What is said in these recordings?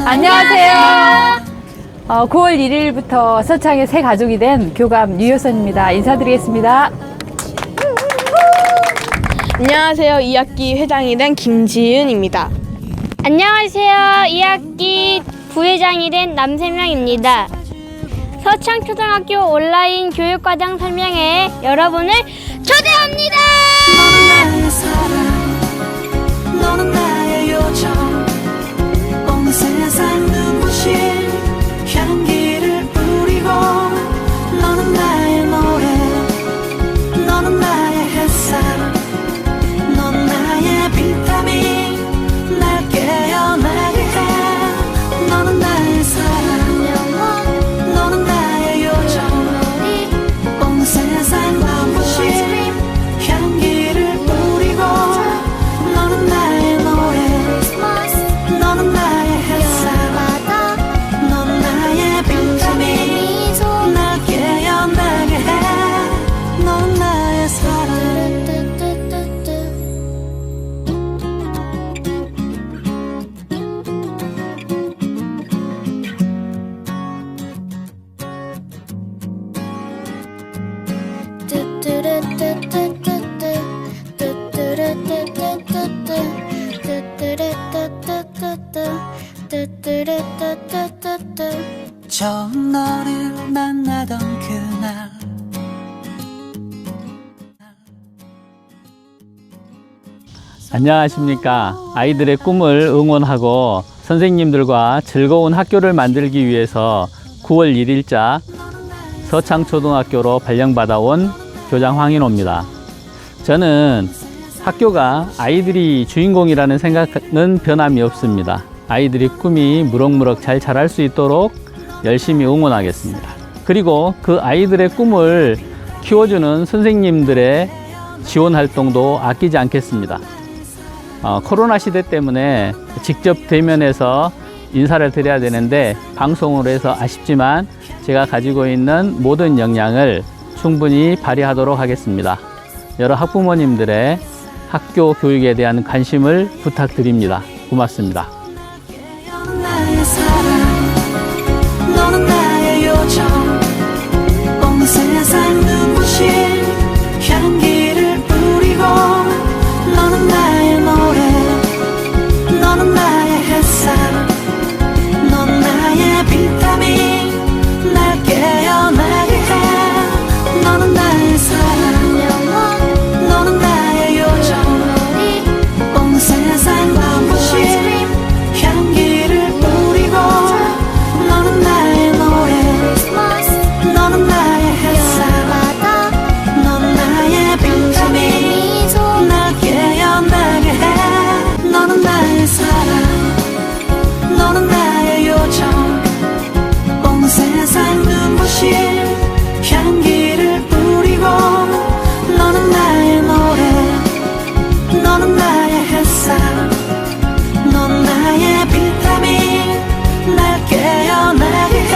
안녕하세요. 9월 1일부터 서창의 새 가족이 된 교감 유효선입니다. 인사드리겠습니다. 안녕하세요. 2학기 회장이 된 김지은입니다. 안녕하세요. 2학기 부회장이 된 남세명입니다. 서창초등학교 온라인 교육과정 설명회에 여러분을 초대합니다. 너는 나의 사랑, 너는 나의 요정, 온 세상 눈부신 향기를 뿌리고, 너는 나의 노래, 너는 나의 햇살, 넌 나의 비타민, 날 깨어나게 해. 너는 나의 사랑, 너는 나의 요정, 온 세상 눈부신 향기를 뿌리고, 너는 나의 노래, 너는 나의 햇살, 넌 나의 비타민, 날 깨어나게 해. 넌 나의 사랑. 처음 너를 만나던 그날, 안녕하십니까. 아이들의 꿈을 응원하고 선생님들과 즐거운 학교를 만들기 위해서 9월 1일자 서창초등학교로 발령받아온 교장 황인호입니다. 저는 학교가 아이들이 주인공이라는 생각은 변함이 없습니다. 아이들이 꿈이 무럭무럭 잘 자랄 수 있도록 열심히 응원하겠습니다. 그리고 그 아이들의 꿈을 키워주는 선생님들의 지원 활동도 아끼지 않겠습니다. 코로나 시대 때문에 직접 대면해서 인사를 드려야 되는데 방송으로 해서 아쉽지만 제가 가지고 있는 모든 역량을 충분히 발휘하도록 하겠습니다. 여러 학부모님들의 학교 교육에 대한 관심을 부탁드립니다. 고맙습니다. 너는 나의 사랑, 너는 나의 요정, 온 세상 눈부신 향기를 뿌리고, 너는 나의 노래, 너는 나의 햇살, 넌 나의 비타민, 날 깨어나게 해. 너는 나의 사랑, 너는 나의 요정, 온 세상 눈부신 향기를 뿌리고, 너는 나의 노래, 너는 나의 햇살, 넌 나의 비타민, 날 깨어나게 해. 너는 나의 사랑, 너는 나의 요정, 온 세상 눈부신 향기를 뿌리고, 너는 나의 노래, 너는 나의 햇살, 넌 나의 비타민, 날 깨어나게 해.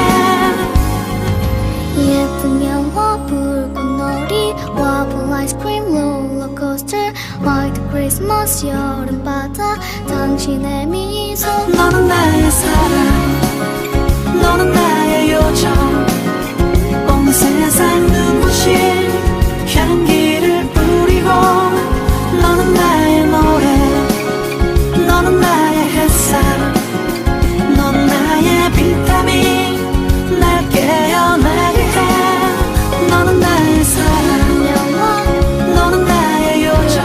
예쁜 영화 불꽃놀이 와플 아이스크림 롤러코스터 화이트 크리스마스 여름바다 당신의 미소 너는 나의 사랑, 너는 나의 요정, 온 세상 눈부신 향기를 뿌리고, 너는 나의 노래, 너는 나의 햇살, 넌 나의 비타민, 날 깨어나게 해. 너는 나의 사랑, 너는 나의 요정,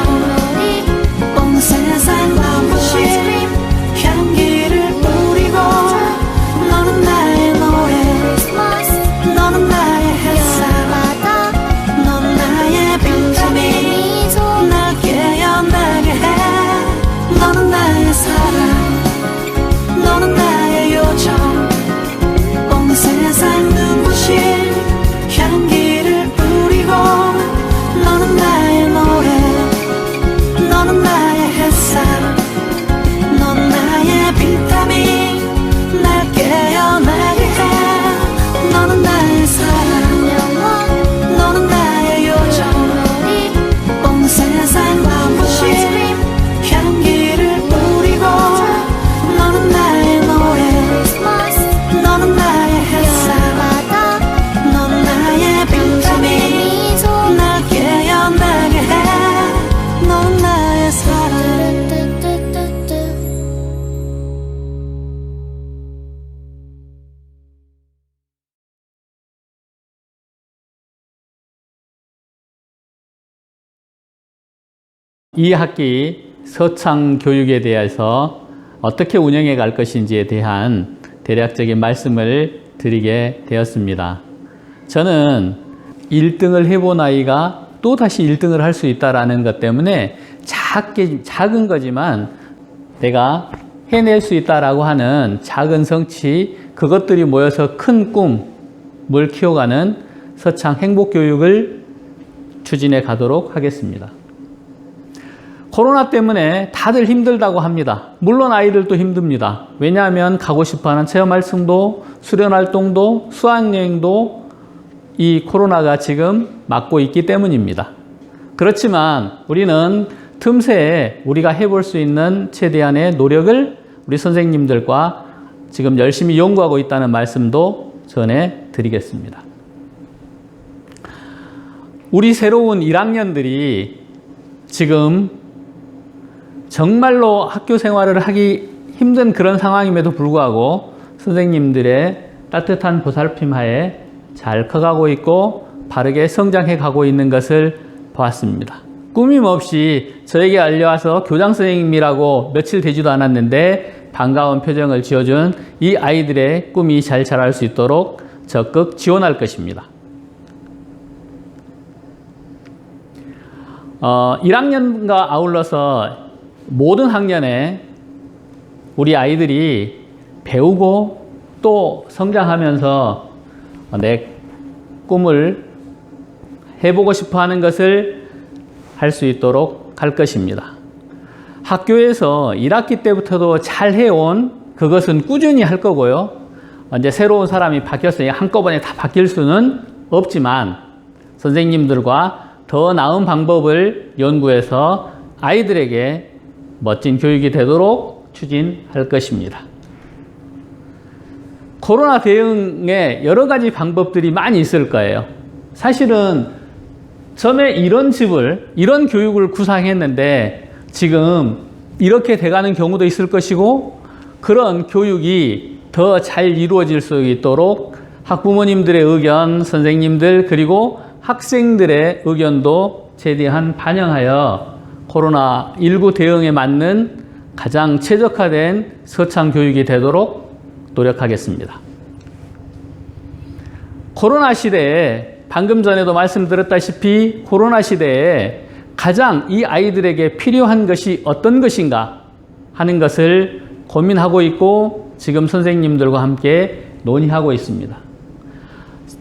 온 세상 눈부신 향기를 뿌리고, 2학기 서창 교육에 대해서 어떻게 운영해 갈 것인지에 대한 대략적인 말씀을 드리게 되었습니다. 저는 1등을 해본 아이가 또 다시 1등을 할 수 있다는 것 때문에 작은 거지만 내가 해낼 수 있다라고 하는 작은 성취, 그것들이 모여서 큰 꿈을 키워가는 서창 행복교육을 추진해 가도록 하겠습니다. 코로나 때문에 다들 힘들다고 합니다. 물론 아이들도 힘듭니다. 왜냐하면 가고 싶어하는 체험활동도, 수련활동도, 수학여행도 이 코로나가 지금 막고 있기 때문입니다. 그렇지만 우리는 틈새에 우리가 해볼 수 있는 최대한의 노력을 우리 선생님들과 지금 열심히 연구하고 있다는 말씀도 전해드리겠습니다. 우리 새로운 1학년들이 지금 정말로 학교 생활을 하기 힘든 그런 상황임에도 불구하고 선생님들의 따뜻한 보살핌 하에 잘 커가고 있고 바르게 성장해 가고 있는 것을 보았습니다. 꾸밈없이 저에게 알려와서 교장 선생님이라고 며칠 되지도 않았는데 반가운 표정을 지어준 이 아이들의 꿈이 잘 자랄 수 있도록 적극 지원할 것입니다. 1학년과 아울러서 모든 학년에 우리 아이들이 배우고 또 성장하면서 내 꿈을 해보고 싶어 하는 것을 할 수 있도록 할 것입니다. 학교에서 1학기 때부터도 잘 해온 그것은 꾸준히 할 거고요. 이제 새로운 사람이 바뀌었으니 한꺼번에 다 바뀔 수는 없지만 선생님들과 더 나은 방법을 연구해서 아이들에게 멋진 교육이 되도록 추진할 것입니다. 코로나 대응에 여러 가지 방법들이 많이 있을 거예요. 사실은 처음에 이런 교육을 구상했는데 지금 이렇게 돼가는 경우도 있을 것이고 그런 교육이 더 잘 이루어질 수 있도록 학부모님들의 의견, 선생님들 그리고 학생들의 의견도 최대한 반영하여 코로나19 대응에 맞는 가장 최적화된 서창 교육이 되도록 노력하겠습니다. 코로나 시대에 방금 전에도 말씀드렸다시피 코로나 시대에 가장 이 아이들에게 필요한 것이 어떤 것인가 하는 것을 고민하고 있고 지금 선생님들과 함께 논의하고 있습니다.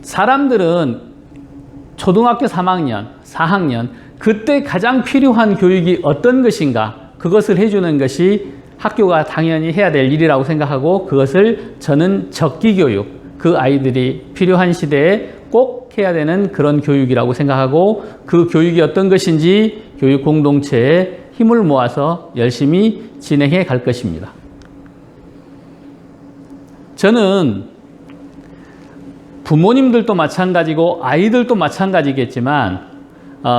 사람들은 초등학교 3학년, 4학년 그때 가장 필요한 교육이 어떤 것인가 그것을 해주는 것이 학교가 당연히 해야 될 일이라고 생각하고 그것을 저는 적기교육, 그 아이들이 필요한 시대에 꼭 해야 되는 그런 교육이라고 생각하고 그 교육이 어떤 것인지 교육 공동체에 힘을 모아서 열심히 진행해 갈 것입니다. 저는 부모님들도 마찬가지고 아이들도 마찬가지겠지만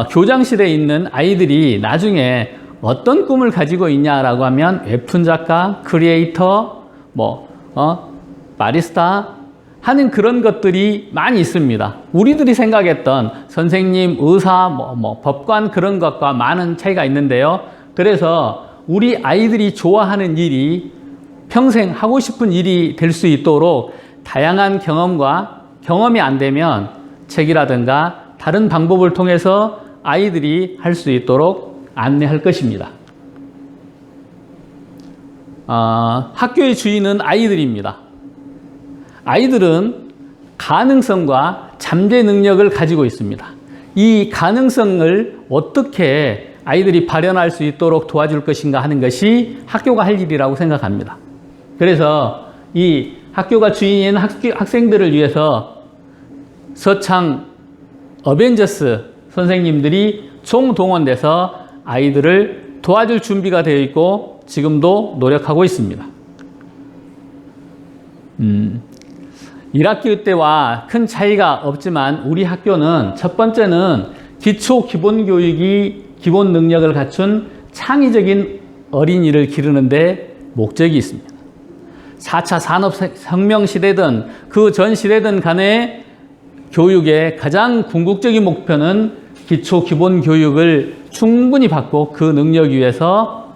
교장실에 있는 아이들이 나중에 어떤 꿈을 가지고 있냐라고 하면 웹툰 작가, 크리에이터, 바리스타 하는 그런 것들이 많이 있습니다. 우리들이 생각했던 선생님, 의사, 법관 그런 것과 많은 차이가 있는데요. 그래서 우리 아이들이 좋아하는 일이 평생 하고 싶은 일이 될 수 있도록 다양한 경험이 안 되면 책이라든가 다른 방법을 통해서 아이들이 할 수 있도록 안내할 것입니다. 학교의 주인은 아이들입니다. 아이들은 가능성과 잠재 능력을 가지고 있습니다. 이 가능성을 어떻게 아이들이 발현할 수 있도록 도와줄 것인가 하는 것이 학교가 할 일이라고 생각합니다. 그래서 이 학교가 주인인 학생들을 위해서 서창 어벤져스 선생님들이 총동원돼서 아이들을 도와줄 준비가 되어 있고 지금도 노력하고 있습니다. 1학기 때와 큰 차이가 없지만 우리 학교는 첫 번째는 기초 기본교육이 기본 능력을 갖춘 창의적인 어린이를 기르는 데 목적이 있습니다. 4차 산업혁명 시대든 그 전 시대든 간에 교육의 가장 궁극적인 목표는 기초 기본교육을 충분히 받고 그 능력 위에서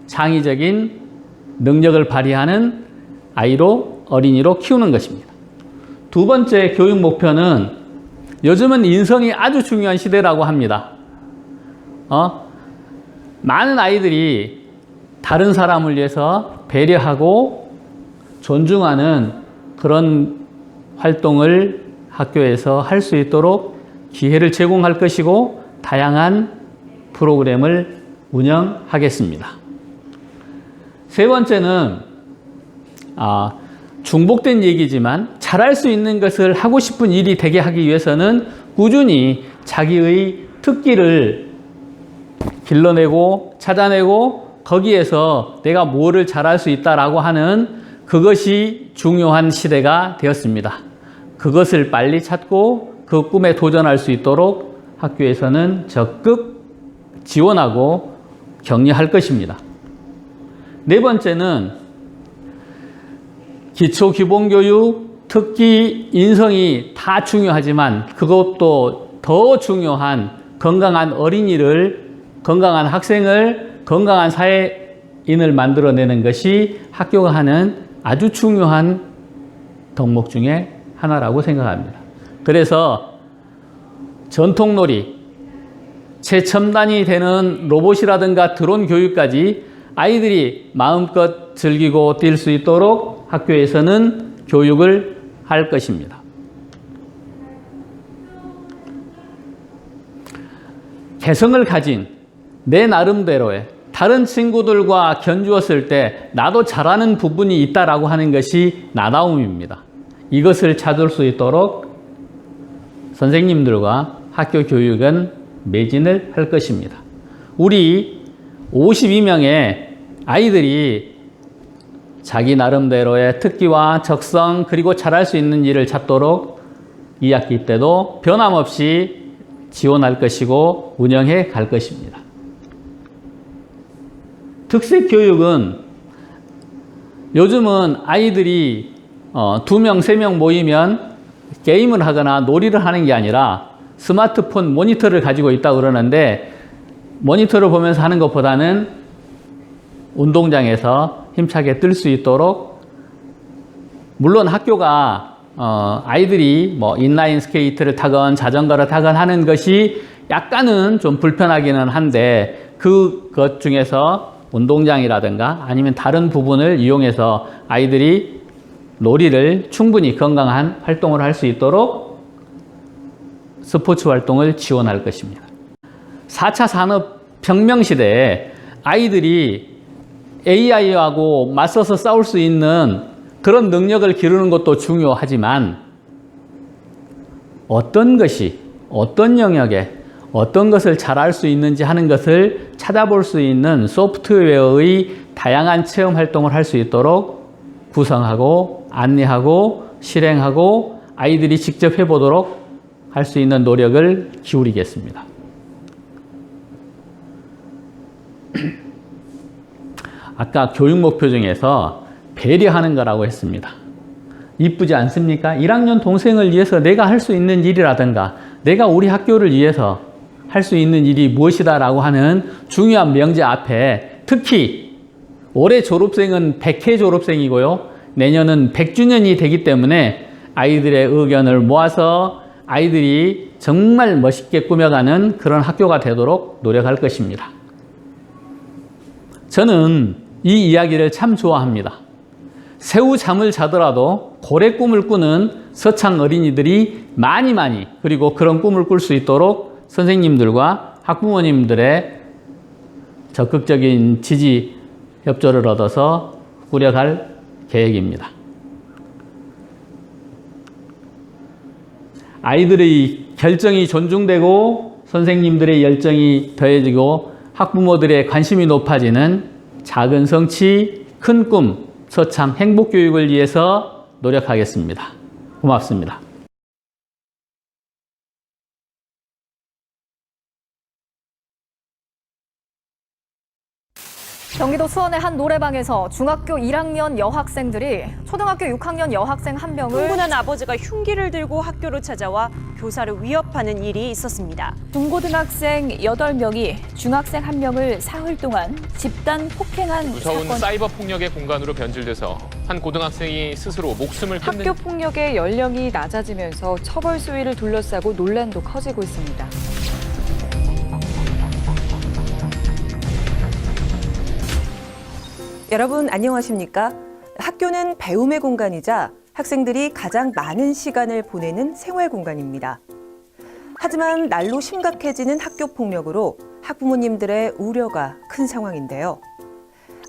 창의적인 능력을 발휘하는 아이로, 어린이로 키우는 것입니다. 두 번째 교육 목표는 요즘은 인성이 아주 중요한 시대라고 합니다. 많은 아이들이 다른 사람을 위해서 배려하고 존중하는 그런 활동을 학교에서 할 수 있도록 기회를 제공할 것이고 다양한 프로그램을 운영하겠습니다. 세 번째는 중복된 얘기지만 잘할 수 있는 것을 하고 싶은 일이 되게 하기 위해서는 꾸준히 자기의 특기를 길러내고 찾아내고 거기에서 내가 뭐를 잘할 수 있다라고 하는 그것이 중요한 시대가 되었습니다. 그것을 빨리 찾고 그 꿈에 도전할 수 있도록 학교에서는 적극 지원하고 격려할 것입니다. 네 번째는 기초 기본교육, 특기, 인성이 다 중요하지만 그것도 더 중요한 건강한 어린이를, 건강한 학생을, 건강한 사회인을 만들어내는 것이 학교가 하는 아주 중요한 덕목 중에 하나라고 생각합니다. 그래서 전통놀이, 최첨단이 되는 로봇이라든가 드론 교육까지 아이들이 마음껏 즐기고 뛸 수 있도록 학교에서는 교육을 할 것입니다. 개성을 가진 내 나름대로의 다른 친구들과 견주었을 때 나도 잘하는 부분이 있다라고 하는 것이 나다움입니다. 이것을 찾을 수 있도록 선생님들과 학교 교육은 매진을 할 것입니다. 우리 52명의 아이들이 자기 나름대로의 특기와 적성 그리고 잘할 수 있는 일을 찾도록 2학기 때도 변함없이 지원할 것이고 운영해 갈 것입니다. 특색교육은 요즘은 아이들이 2명, 3명 모이면 게임을 하거나 놀이를 하는 게 아니라 스마트폰 모니터를 가지고 있다고 그러는데 모니터를 보면서 하는 것보다는 운동장에서 힘차게 뛸 수 있도록 물론 학교가 아이들이 뭐 인라인 스케이트를 타건 자전거를 타건 하는 것이 약간은 좀 불편하기는 한데 그것 중에서 운동장이라든가 아니면 다른 부분을 이용해서 아이들이 놀이를 충분히 건강한 활동을 할 수 있도록 스포츠 활동을 지원할 것입니다. 4차 산업혁명 시대에 아이들이 AI하고 맞서서 싸울 수 있는 그런 능력을 기르는 것도 중요하지만 어떤 것이 어떤 영역에 어떤 것을 잘할 수 있는지 하는 것을 찾아볼 수 있는 소프트웨어의 다양한 체험 활동을 할 수 있도록 구성하고 안내하고 실행하고 아이들이 직접 해보도록 할 수 있는 노력을 기울이겠습니다. 아까 교육 목표 중에서 배려하는 거라고 했습니다. 이쁘지 않습니까? 1학년 동생을 위해서 내가 할 수 있는 일이라든가 내가 우리 학교를 위해서 할 수 있는 일이 무엇이다 라고 하는 중요한 명제 앞에 특히 올해 졸업생은 100회 졸업생이고요. 내년은 100주년이 되기 때문에 아이들의 의견을 모아서 아이들이 정말 멋있게 꾸며가는 그런 학교가 되도록 노력할 것입니다. 저는 이 이야기를 참 좋아합니다. 새우 잠을 자더라도 고래 꿈을 꾸는 서창 어린이들이 많이 그리고 그런 꿈을 꿀 수 있도록 선생님들과 학부모님들의 적극적인 지지, 협조를 얻어서 꾸려갈 계획입니다. 아이들의 결정이 존중되고 선생님들의 열정이 더해지고 학부모들의 관심이 높아지는 작은 성취, 큰 꿈, 서창 행복교육을 위해서 노력하겠습니다. 고맙습니다. 경기도 수원의 한 노래방에서 중학교 1학년 여학생들이 초등학교 6학년 여학생 한 명을 흥분한 아버지가 흉기를 들고 학교로 찾아와 교사를 위협하는 일이 있었습니다. 중고등학생 8명이 중학생 1명을 사흘 동안 집단 폭행한 무서운 사건. 사이버 폭력의 공간으로 변질돼서 한 고등학생이 스스로 목숨을 끊는 학교 폭력의 연령이 낮아지면서 처벌 수위를 둘러싸고 논란도 커지고 있습니다. 여러분 안녕하십니까? 학교는 배움의 공간이자 학생들이 가장 많은 시간을 보내는 생활 공간입니다. 하지만 날로 심각해지는 학교 폭력으로 학부모님들의 우려가 큰 상황인데요.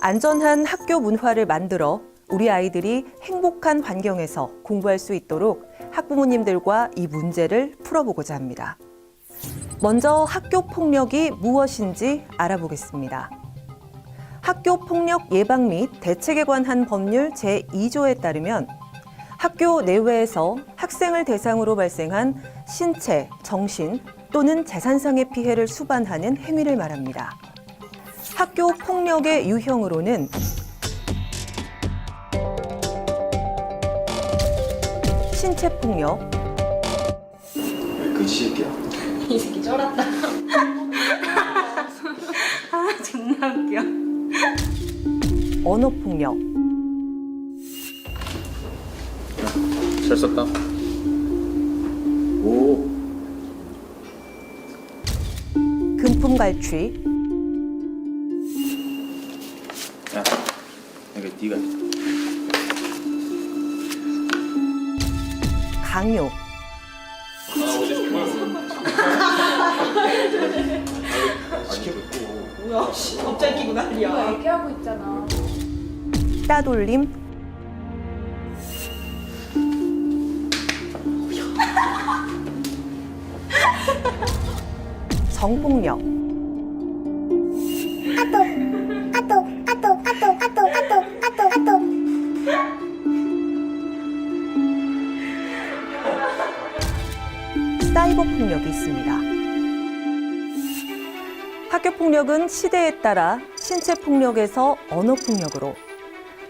안전한 학교 문화를 만들어 우리 아이들이 행복한 환경에서 공부할 수 있도록 학부모님들과 이 문제를 풀어보고자 합니다. 먼저 학교 폭력이 무엇인지 알아보겠습니다. 학교 폭력 예방 및 대책에 관한 법률 제2조에 따르면 학교 내외에서 학생을 대상으로 발생한 신체, 정신 또는 재산상의 피해를 수반하는 행위를 말합니다. 학교 폭력의 유형으로는 신체 폭력, 그 새끼야. 이 새끼 쫄았다. 아 존나 웃겨. 언어 폭력, 잘 썼다. 오. 금품 갈취, 야, 이거 네가. 강요, 뭐야? 갑자기 끼고 난리야. 얘기하고 있잖아. 따돌림, 성폭력, 사이버 폭력이 있습니다. 학교 폭력은 시대에 따라 신체 폭력에서 언어 폭력으로,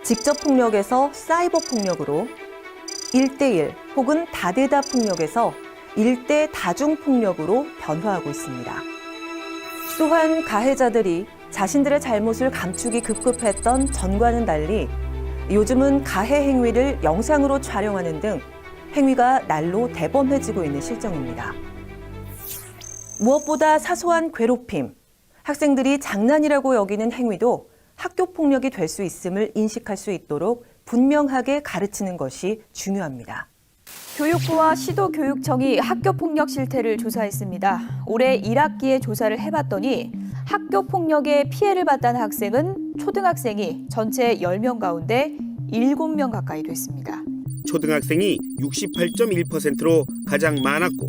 직접 폭력에서 사이버 폭력으로, 1대1 혹은 다대다 폭력에서 1대 다중 폭력으로 변화하고 있습니다. 또한 가해자들이 자신들의 잘못을 감추기 급급했던 전과는 달리 요즘은 가해 행위를 영상으로 촬영하는 등 행위가 날로 대범해지고 있는 실정입니다. 무엇보다 사소한 괴롭힘, 학생들이 장난이라고 여기는 행위도 학교 폭력이 될 수 있음을 인식할 수 있도록 분명하게 가르치는 것이 중요합니다. 교육부와 시도교육청이 학교폭력 실태를 조사했습니다. 올해 1학기에 조사를 해봤더니 학교폭력에 피해를 봤다는 학생은 초등학생이 전체 10명 가운데 7명 가까이 됐습니다. 초등학생이 68.1%로 가장 많았고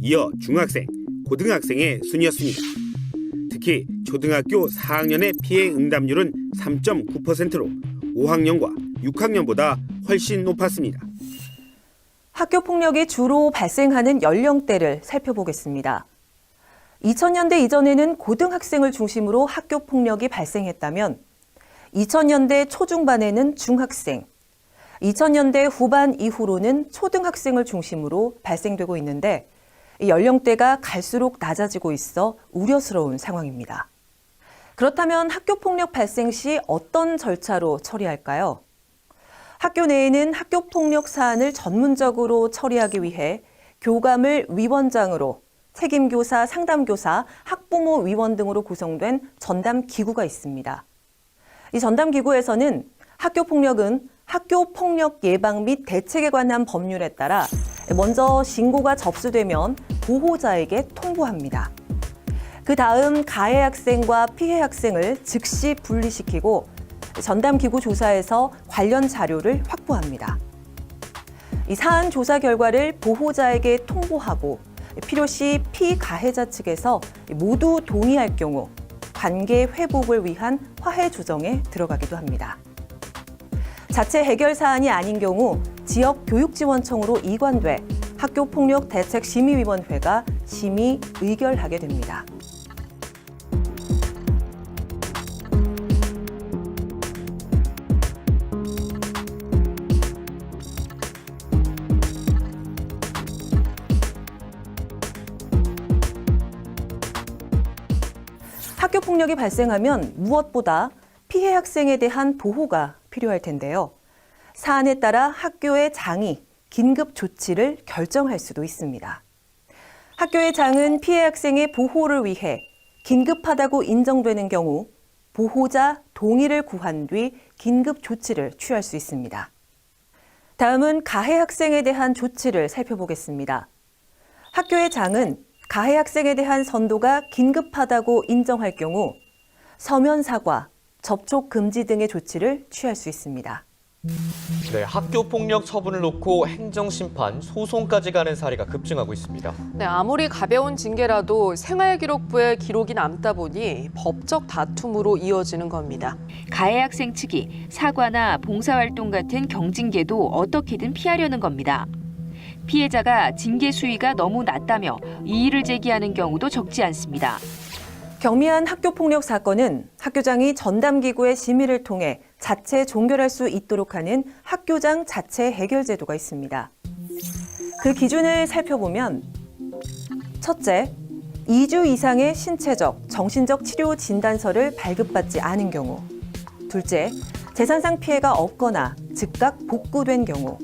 이어 중학생, 고등학생의 순이었습니다. 특히 초등학교 4학년의 피해 응답률은 3.9%로 5학년과 6학년보다 훨씬 높았습니다. 학교 폭력이 주로 발생하는 연령대를 살펴보겠습니다. 2000년대 이전에는 고등학생을 중심으로 학교 폭력이 발생했다면 2000년대 초중반에는 중학생, 2000년대 후반 이후로는 초등학생을 중심으로 발생되고 있는데 이 연령대가 갈수록 낮아지고 있어 우려스러운 상황입니다. 그렇다면 학교 폭력 발생 시 어떤 절차로 처리할까요? 학교 내에는 학교 폭력 사안을 전문적으로 처리하기 위해 교감을 위원장으로 책임교사, 상담교사, 학부모 위원 등으로 구성된 전담기구가 있습니다. 이 전담기구에서는 학교 폭력은 학교 폭력 예방 및 대책에 관한 법률에 따라 먼저 신고가 접수되면 보호자에게 통보합니다. 그 다음 가해 학생과 피해 학생을 즉시 분리시키고 전담기구 조사에서 관련 자료를 확보합니다. 이 사안 조사 결과를 보호자에게 통보하고 필요시 피가해자 측에서 모두 동의할 경우 관계 회복을 위한 화해 조정에 들어가기도 합니다. 자체 해결 사안이 아닌 경우 지역교육지원청으로 이관돼 학교폭력대책심의위원회가 심의 의결하게 됩니다. 학교 폭력이 발생하면 무엇보다 피해 학생에 대한 보호가 필요할 텐데요. 사안에 따라 학교의 장이 긴급 조치를 결정할 수도 있습니다. 학교의 장은 피해 학생의 보호를 위해 긴급하다고 인정되는 경우 보호자 동의를 구한 뒤 긴급 조치를 취할 수 있습니다. 다음은 가해 학생에 대한 조치를 살펴보겠습니다. 학교의 장은 가해 학생에 대한 선도가 긴급하다고 인정할 경우 서면 사과, 접촉 금지 등의 조치를 취할 수 있습니다. 네, 학교 폭력 처분을 놓고 행정심판, 소송까지 가는 사례가 급증하고 있습니다. 네, 아무리 가벼운 징계라도 생활기록부에 기록이 남다 보니 법적 다툼으로 이어지는 겁니다. 가해 학생 측이 사과나 봉사활동 같은 경징계도 어떻게든 피하려는 겁니다. 피해자가 징계 수위가 너무 낮다며 이의를 제기하는 경우도 적지 않습니다. 경미한 학교폭력 사건은 학교장이 전담기구의 심의를 통해 자체 종결할 수 있도록 하는 학교장 자체 해결 제도가 있습니다. 그 기준을 살펴보면 첫째, 2주 이상의 신체적, 정신적 치료 진단서를 발급받지 않은 경우. 둘째, 재산상 피해가 없거나 즉각 복구된 경우.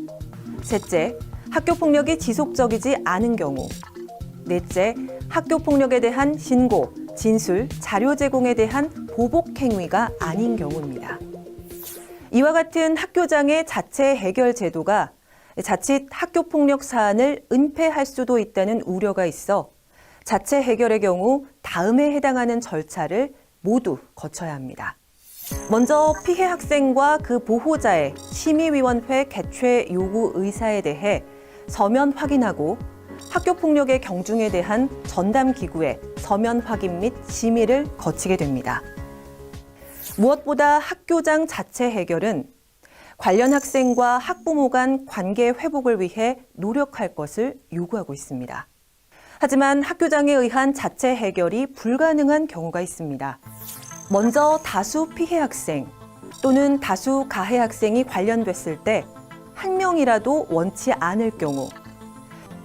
셋째, 학교폭력이 지속적이지 않은 경우. 넷째, 학교폭력에 대한 신고, 진술, 자료 제공에 대한 보복 행위가 아닌 경우입니다. 이와 같은 학교장의 자체 해결 제도가 자칫 학교폭력 사안을 은폐할 수도 있다는 우려가 있어 자체 해결의 경우 다음에 해당하는 절차를 모두 거쳐야 합니다. 먼저 피해 학생과 그 보호자의 심의위원회 개최 요구 의사에 대해 서면 확인하고 학교폭력의 경중에 대한 전담기구의 서면 확인 및 심의를 거치게 됩니다. 무엇보다 학교장 자체 해결은 관련 학생과 학부모 간 관계 회복을 위해 노력할 것을 요구하고 있습니다. 하지만 학교장에 의한 자체 해결이 불가능한 경우가 있습니다. 먼저 다수 피해 학생 또는 다수 가해 학생이 관련됐을 때 한 명이라도 원치 않을 경우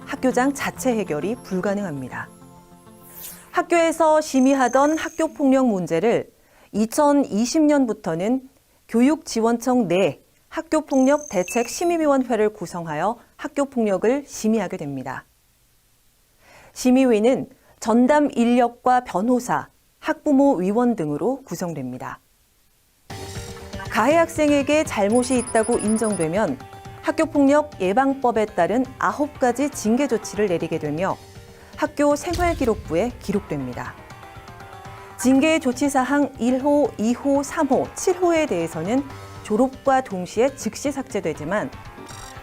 학교장 자체 해결이 불가능합니다. 학교에서 심의하던 학교폭력 문제를 2020년부터는 교육지원청 내 학교폭력 대책심의위원회를 구성하여 학교폭력을 심의하게 됩니다. 심의위는 전담 인력과 변호사, 학부모 위원 등으로 구성됩니다. 가해 학생에게 잘못이 있다고 인정되면 학교폭력 예방법에 따른 9가지 징계 조치를 내리게 되며 학교 생활기록부에 기록됩니다. 징계 조치사항 1호, 2호, 3호, 7호에 대해서는 졸업과 동시에 즉시 삭제되지만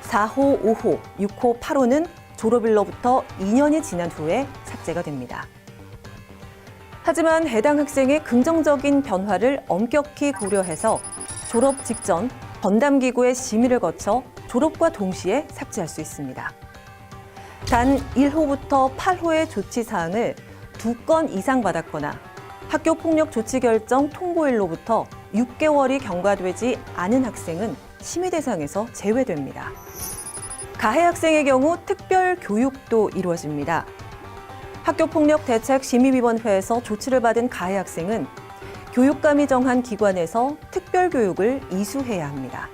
4호, 5호, 6호, 8호는 졸업일로부터 2년이 지난 후에 삭제가 됩니다. 하지만 해당 학생의 긍정적인 변화를 엄격히 고려해서 졸업 직전 전담기구의 심의를 거쳐 졸업과 동시에 삭제할 수 있습니다. 단 1호부터 8호의 조치사항을 2건 이상 받았거나 학교폭력 조치 결정 통보일로부터 6개월이 경과되지 않은 학생은 심의 대상에서 제외됩니다. 가해 학생의 경우 특별 교육도 이루어집니다. 학교폭력 대책심의위원회에서 조치를 받은 가해 학생은 교육감이 정한 기관에서 특별 교육을 이수해야 합니다.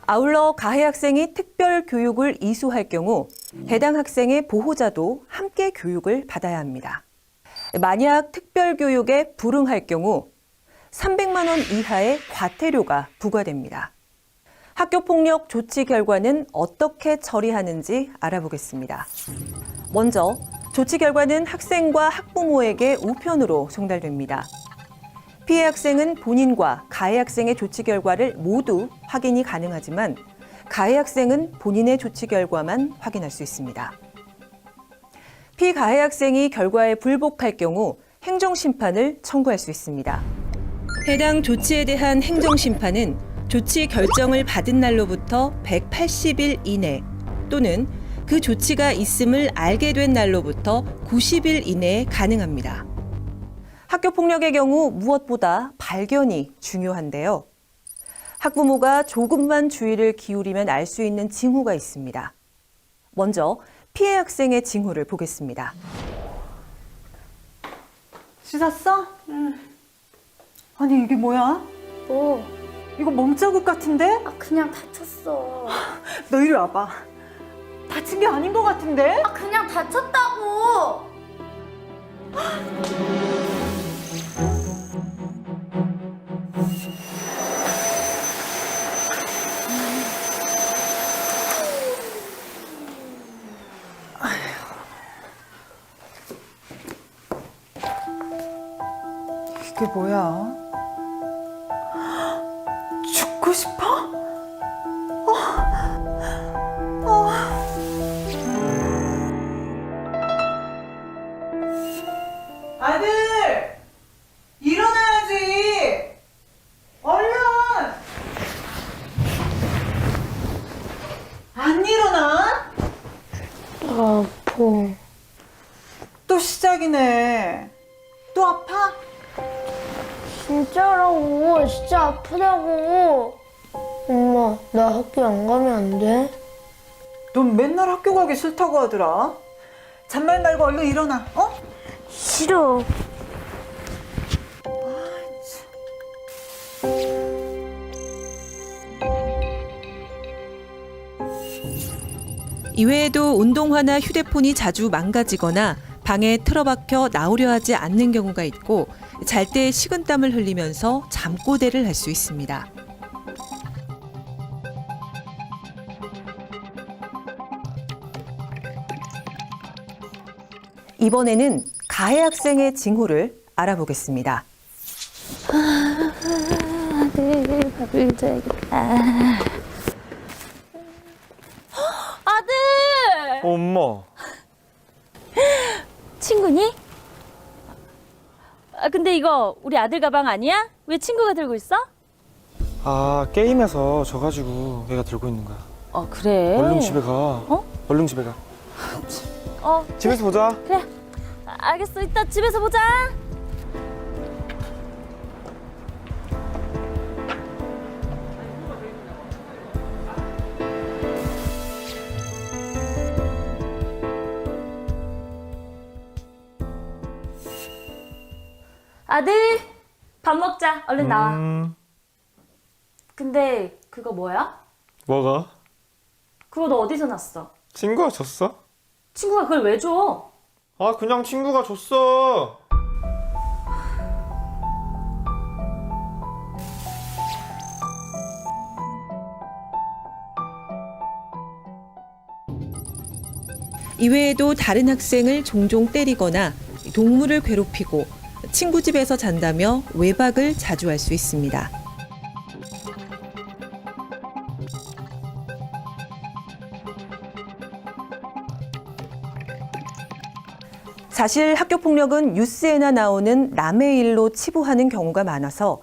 아울러 가해 학생이 특별 교육을 이수할 경우 해당 학생의 보호자도 함께 교육을 받아야 합니다. 만약 특별 교육에 불응할 경우 300만 원 이하의 과태료가 부과됩니다. 학교폭력 조치 결과는 어떻게 처리하는지 알아보겠습니다. 먼저 조치 결과는 학생과 학부모에게 우편으로 송달됩니다. 피해 학생은 본인과 가해 학생의 조치 결과를 모두 확인이 가능하지만 가해 학생은 본인의 조치 결과만 확인할 수 있습니다. 피가해 학생이 결과에 불복할 경우 행정심판을 청구할 수 있습니다. 해당 조치에 대한 행정심판은 조치 결정을 받은 날로부터 180일 이내 또는 그 조치가 있음을 알게 된 날로부터 90일 이내에 가능합니다. 학교폭력의 경우 무엇보다 발견이 중요한데요. 학부모가 조금만 주의를 기울이면 알 수 있는 징후가 있습니다. 먼저 피해 학생의 징후를 보겠습니다. 씻었어? 아니 이게 뭐야? 뭐? 이거 몸자국 같은데? 그냥 다쳤어. 너 이리 와봐. 다친 게 아닌 것 같은데? 그냥 다쳤다고. 이게 뭐야? 죽고 싶어? 아들! 일어나야지! 얼른! 안 일어나? 아파. 또 시작이네. 또 아파? 진짜라고. 진짜 아프다고. 엄마, 나 학교 안 가면 안 돼? 넌 맨날 학교 가기 싫다고 하더라. 잔말 말고 얼른 일어나, 어? 싫어. 이외에도 운동화나 휴대폰이 자주 망가지거나 방에 틀어박혀 나오려 하지 않는 경우가 있고 잘 때 식은땀을 흘리면서 잠꼬대를 할 수 있습니다. 이번에는 가해 학생의 징후를 알아보겠습니다. 아들, 밥을 줘야겠다. 아들! 엄마. 친구니? 근데 이거 우리 아들 가방 아니야? 왜 친구가 들고 있어? 아, 게임에서 져가지고 얘가 들고 있는 거야. 그래? 얼른 집에 가. 얼른 집에 가. 집에서 보자. 그래. 알겠어. 이따 집에서 보자. 아들, 밥 먹자. 얼른 나와. 근데 그거 뭐야? 뭐가? 그거 너 어디서 났어? 친구가 줬어? 친구가 그걸 왜 줘? 아, 그냥 친구가 줬어. 이외에도 다른 학생을 종종 때리거나 동물을 괴롭히고 친구 집에서 잔다며 외박을 자주 할 수 있습니다. 사실 학교폭력은 뉴스에나 나오는 남의 일로 치부하는 경우가 많아서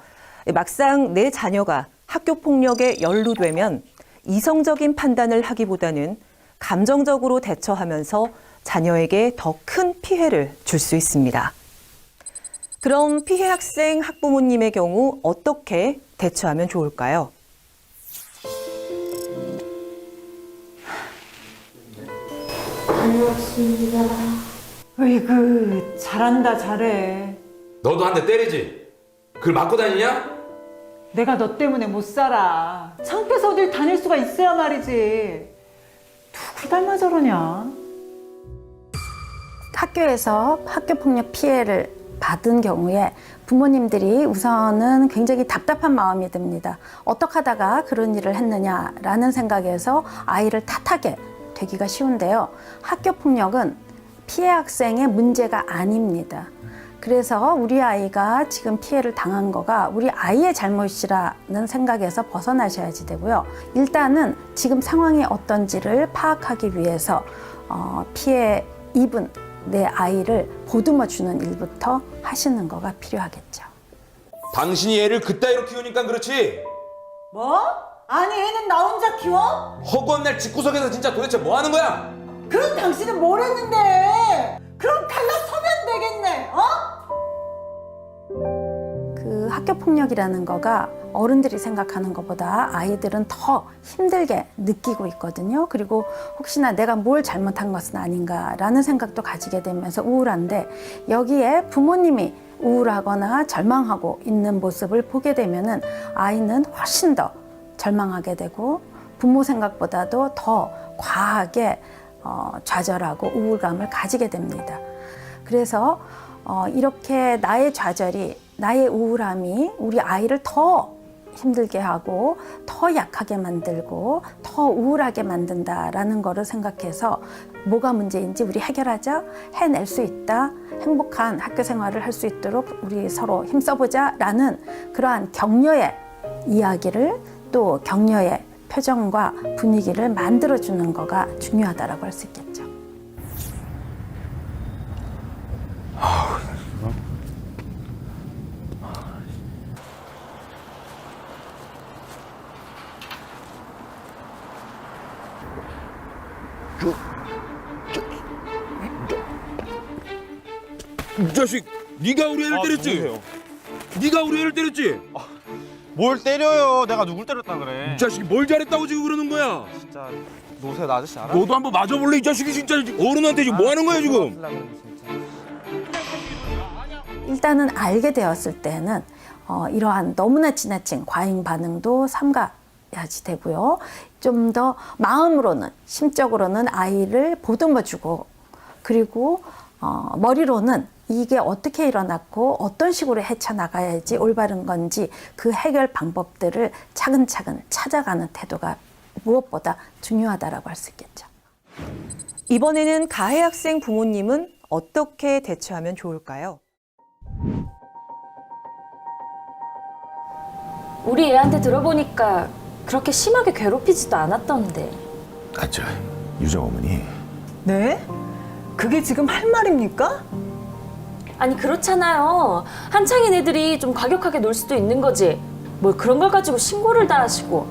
막상 내 자녀가 학교폭력에 연루되면 이성적인 판단을 하기보다는 감정적으로 대처하면서 자녀에게 더 큰 피해를 줄 수 있습니다. 그럼 피해 학생 학부모님의 경우 어떻게 대처하면 좋을까요? 다녀왔습니다. 으이구, 잘한다, 잘해. 너도 한 대 때리지? 그걸 맞고 다니냐? 내가 너 때문에 못 살아. 창피해서 어딜 다닐 수가 있어야 말이지. 누굴 닮아 저러냐? 학교에서 학교폭력 피해를 받은 경우에 부모님들이 우선은 굉장히 답답한 마음이 듭니다. 어떻게 하다가 그런 일을 했느냐라는 생각에서 아이를 탓하게 되기가 쉬운데요. 학교폭력은 피해 학생의 문제가 아닙니다. 그래서 우리 아이가 지금 피해를 당한 거가 우리 아이의 잘못이라는 생각에서 벗어나셔야지 되고요. 일단은 지금 상황이 어떤지를 파악하기 위해서 피해 입은 내 아이를 보듬어주는 일부터 하시는 거가 필요하겠죠. 당신이 애를 그따위로 키우니까 그렇지. 뭐? 아니 애는 나 혼자 키워? 허구한 날 집구석에서 진짜 도대체 뭐 하는 거야? 그럼 당신은 뭘 했는데? 그럼 갈라서면 되겠네, 어? 그 학교폭력이라는 거가 어른들이 생각하는 것보다 아이들은 더 힘들게 느끼고 있거든요. 그리고 혹시나 내가 뭘 잘못한 것은 아닌가라는 생각도 가지게 되면서 우울한데 여기에 부모님이 우울하거나 절망하고 있는 모습을 보게 되면은 아이는 훨씬 더 절망하게 되고 부모 생각보다도 더 과하게 좌절하고 우울감을 가지게 됩니다. 그래서 이렇게 나의 좌절이, 나의 우울함이 우리 아이를 더 힘들게 하고 더 약하게 만들고 더 우울하게 만든다라는 거를 생각해서 뭐가 문제인지 우리 해결하자, 해낼 수 있다, 행복한 학교 생활을 할 수 있도록 우리 서로 힘써보자 라는 그러한 격려의 이야기를 또 격려의 표정과 분위기를 만들어주는 거가 중요하다라고 할 수 있겠죠. 이 자식, 네가 우리 애를 때렸지? 네가 우리 애를 때렸지? 뭘 때려요? 내가 누굴 때렸다 그래? 이 자식이 뭘 잘했다고 지금 그러는 거야? 진짜 노세요 아저씨 알아? 너도 한번 맞아볼래? 이 자식이 진짜 어른한테 지금 뭐 하는 거야 지금? 일단은 알게 되었을 때는 이러한 너무나 지나친 과잉 반응도 삼가야지 되고요. 좀 더 마음으로는, 심적으로는 아이를 보듬어주고, 그리고 머리로는 이게 어떻게 일어났고 어떤 식으로 헤쳐나가야지 올바른 건지 그 해결 방법들을 차근차근 찾아가는 태도가 무엇보다 중요하다라고 할 수 있겠죠. 이번에는 가해 학생 부모님은 어떻게 대처하면 좋을까요? 우리 애한테 들어보니까 그렇게 심하게 괴롭히지도 않았던데. 아차, 유정 어머니. 네? 그게 지금 할 말입니까? 아니 그렇잖아요. 한창인 애들이 좀 과격하게 놀 수도 있는 거지. 뭘 그런 걸 가지고 신고를 다 하시고.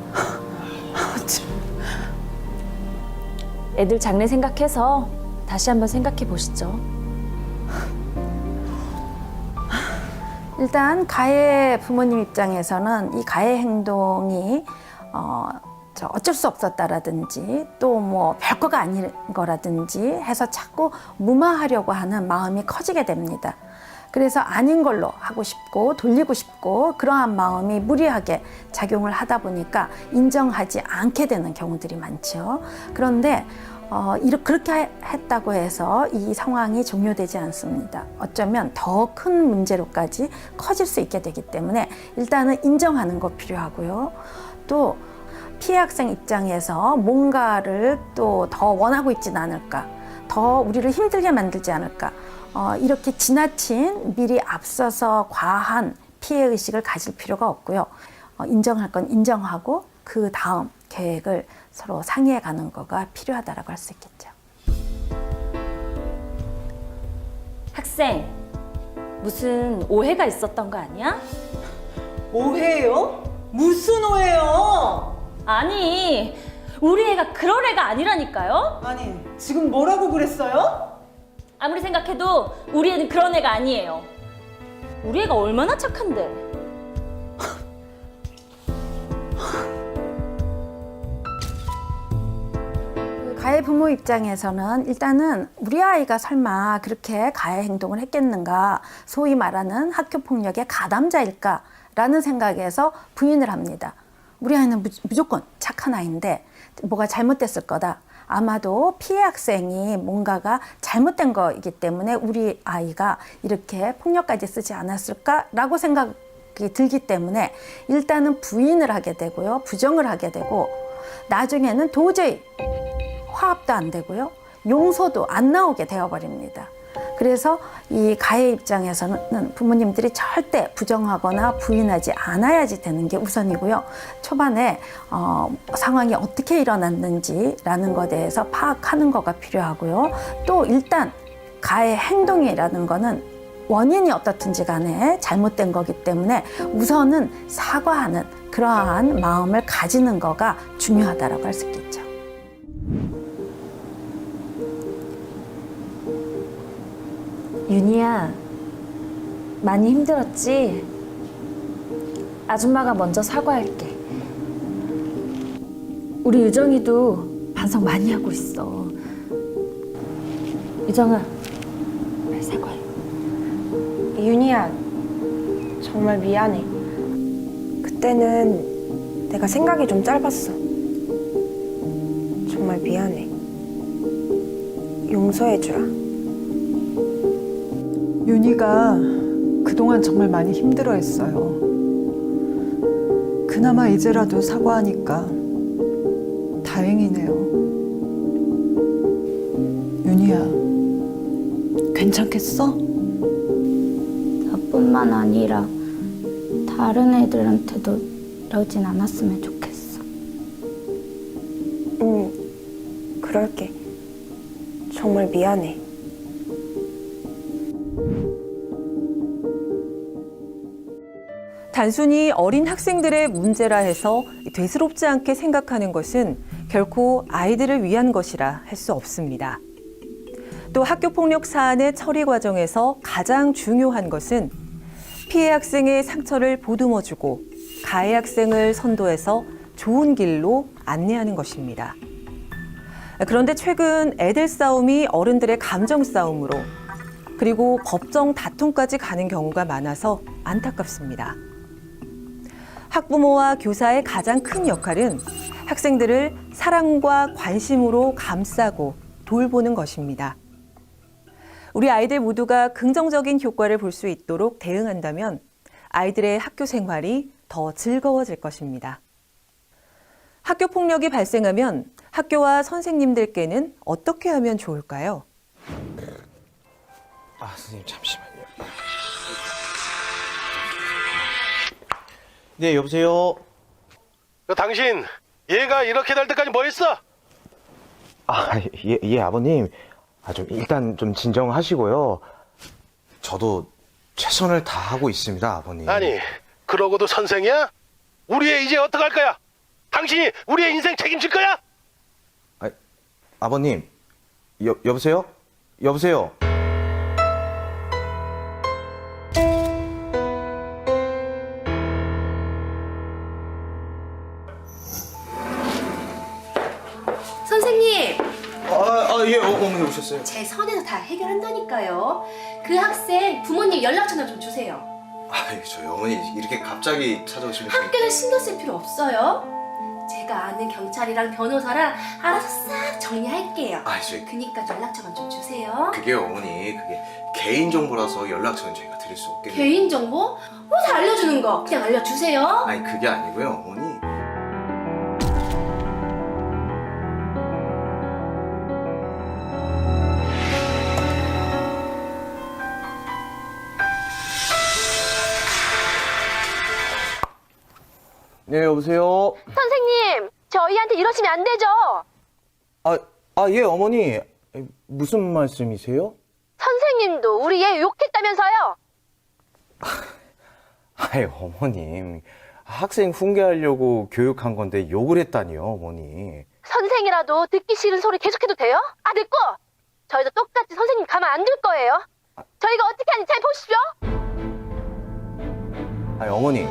애들 장래 생각해서 다시 한번 생각해 보시죠. 일단 가해 부모님 입장에서는 이 가해 행동이 어쩔 수 없었다라든지 또 뭐 별거가 아닌 거라든지 해서 자꾸 무마하려고 하는 마음이 커지게 됩니다. 그래서 아닌 걸로 하고 싶고 돌리고 싶고 그러한 마음이 무리하게 작용을 하다 보니까 인정하지 않게 되는 경우들이 많죠. 그런데 그렇게 했다고 해서 이 상황이 종료되지 않습니다. 어쩌면 더 큰 문제로까지 커질 수 있게 되기 때문에 일단은 인정하는 거 필요하고요. 또 피해 학생 입장에서 뭔가를 또 더 원하고 있지는 않을까, 더 우리를 힘들게 만들지 않을까, 이렇게 지나친 미리 앞서서 과한 피해의식을 가질 필요가 없고요. 인정할 건 인정하고 그 다음 계획을 서로 상의해 가는 거가 필요하다라고 할 수 있겠죠. 학생, 무슨 오해가 있었던 거 아니야? 오해요? 무슨 오해요? 아니, 우리 애가 그런 애가 아니라니까요? 아니, 지금 뭐라고 그랬어요? 아무리 생각해도 우리 애는 그런 애가 아니에요. 우리 애가 얼마나 착한데. 가해 부모 입장에서는 일단은 우리 아이가 설마 그렇게 가해 행동을 했겠는가, 소위 말하는 학교 폭력의 가담자일까라는 생각에서 부인을 합니다. 우리 아이는 무조건 착한 아이인데 뭐가 잘못됐을 거다. 아마도 피해 학생이 뭔가가 잘못된 거이기 때문에 우리 아이가 이렇게 폭력까지 쓰지 않았을까라고 생각이 들기 때문에 일단은 부인을 하게 되고요. 부정을 하게 되고 나중에는 도저히 화합도 안 되고요. 용서도 안 나오게 되어버립니다. 그래서 이 가해 입장에서는 부모님들이 절대 부정하거나 부인하지 않아야지 되는 게 우선이고요. 초반에 상황이 어떻게 일어났는지라는 것에 대해서 파악하는 거가 필요하고요. 또 일단 가해 행동이라는 거는 원인이 어떻든지 간에 잘못된 거기 때문에 우선은 사과하는 그러한 마음을 가지는 거가 중요하다라고 할 수 있겠죠. 윤희야, 많이 힘들었지? 아줌마가 먼저 사과할게. 우리 유정이도 반성 많이 하고 있어. 유정아, 빨리 사과해. 윤희야, 정말 미안해. 그때는 내가 생각이 좀 짧았어. 정말 미안해. 용서해주라. 윤희가 그동안 정말 많이 힘들어했어요. 그나마 이제라도 사과하니까 다행이네요. 윤희야, 괜찮겠어? 나뿐만 아니라 다른 애들한테도 이러진 않았으면 좋겠어. 응, 그럴게. 정말 미안해. 단순히 어린 학생들의 문제라 해서 대수롭지 않게 생각하는 것은 결코 아이들을 위한 것이라 할 수 없습니다. 또 학교폭력 사안의 처리 과정에서 가장 중요한 것은 피해 학생의 상처를 보듬어주고 가해 학생을 선도해서 좋은 길로 안내하는 것입니다. 그런데 최근 애들 싸움이 어른들의 감정 싸움으로 그리고 법정 다툼까지 가는 경우가 많아서 안타깝습니다. 학부모와 교사의 가장 큰 역할은 학생들을 사랑과 관심으로 감싸고 돌보는 것입니다. 우리 아이들 모두가 긍정적인 효과를 볼 수 있도록 대응한다면 아이들의 학교 생활이 더 즐거워질 것입니다. 학교 폭력이 발생하면 학교와 선생님들께는 어떻게 하면 좋을까요? 아, 선생님 잠시만요. 네, 여보세요. 당신 얘가 이렇게 될 때까지 뭐 했어? 아, 예, 아버님. 일단 좀 진정하시고요. 저도 최선을 다하고 있습니다, 아버님. 아니, 그러고도 선생이야? 우리 애 이제 어떡할 거야? 당신이 우리 애 인생 책임질 거야? 아버님, 여보세요? 여보세요? 선생님! 예, 어머니 오셨어요. 제 선에서 다 해결한다니까요. 그 학생 부모님 연락처나 좀 주세요. 저희 어머니 이렇게 갑자기 찾아오시면 학교는 신경 쓸 필요 없어요. 제가 아는 경찰이랑 변호사랑 알아서 싹 정리할게요. 그니까 연락처만 좀 주세요. 그게 어머니, 그게 개인정보라서 연락처는 저희가 드릴 수 없겠네요. 개인정보? 어디서 알려주는 거? 그냥 알려주세요. 그게 아니고요, 어머니. 네, 여보세요? 선생님, 저희한테 이러시면 안 되죠. 예, 어머니. 무슨 말씀이세요? 선생님도 우리 얘 욕했다면서요. 어머님. 학생 훈계하려고 교육한 건데 욕을 했다니요, 어머니. 선생이라도 듣기 싫은 소리 계속해도 돼요? 됐고! 저희도 똑같이 선생님 가만 안 둘 거예요. 저희가 어떻게 하는지 잘 보십시오. 어머니.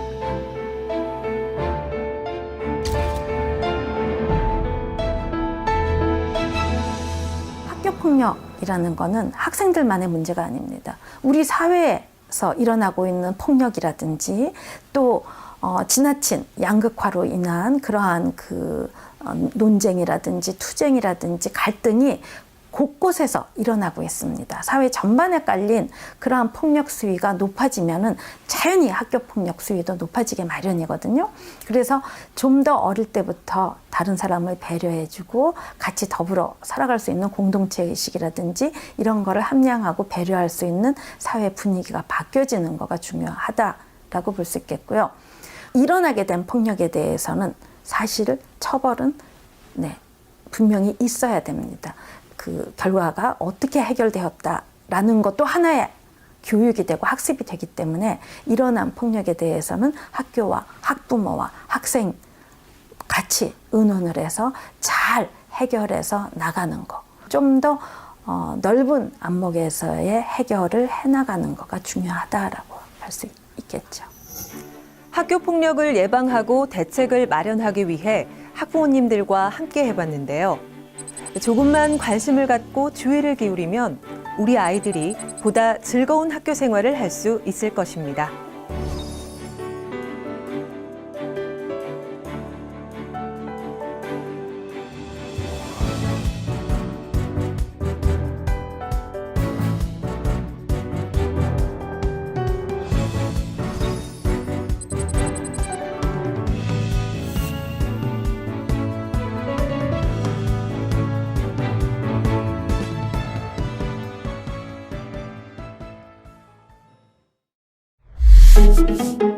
학교폭력이라는 거는 학생들만의 문제가 아닙니다. 우리 사회에서 일어나고 있는 폭력이라든지 또 지나친 양극화로 인한 그러한 논쟁이라든지 투쟁이라든지 갈등이 곳곳에서 일어나고 있습니다. 사회 전반에 깔린 그러한 폭력 수위가 높아지면은 자연히 학교 폭력 수위도 높아지게 마련이거든요. 그래서 좀 더 어릴 때부터 다른 사람을 배려해주고 같이 더불어 살아갈 수 있는 공동체 의식이라든지 이런 거를 함양하고 배려할 수 있는 사회 분위기가 바뀌어지는 거가 중요하다라고 볼 수 있겠고요. 일어나게 된 폭력에 대해서는 사실 처벌은 분명히 있어야 됩니다. 그 결과가 어떻게 해결되었다라는 것도 하나의 교육이 되고 학습이 되기 때문에 일어난 폭력에 대해서는 학교와 학부모와 학생 같이 의논을 해서 잘 해결해서 나가는 거. 좀 더 넓은 안목에서의 해결을 해나가는 거가 중요하다라고 할 수 있겠죠. 학교 폭력을 예방하고 대책을 마련하기 위해 학부모님들과 함께 해봤는데요. 조금만 관심을 갖고 주의를 기울이면 우리 아이들이 보다 즐거운 학교 생활을 할 수 있을 것입니다. Thank you.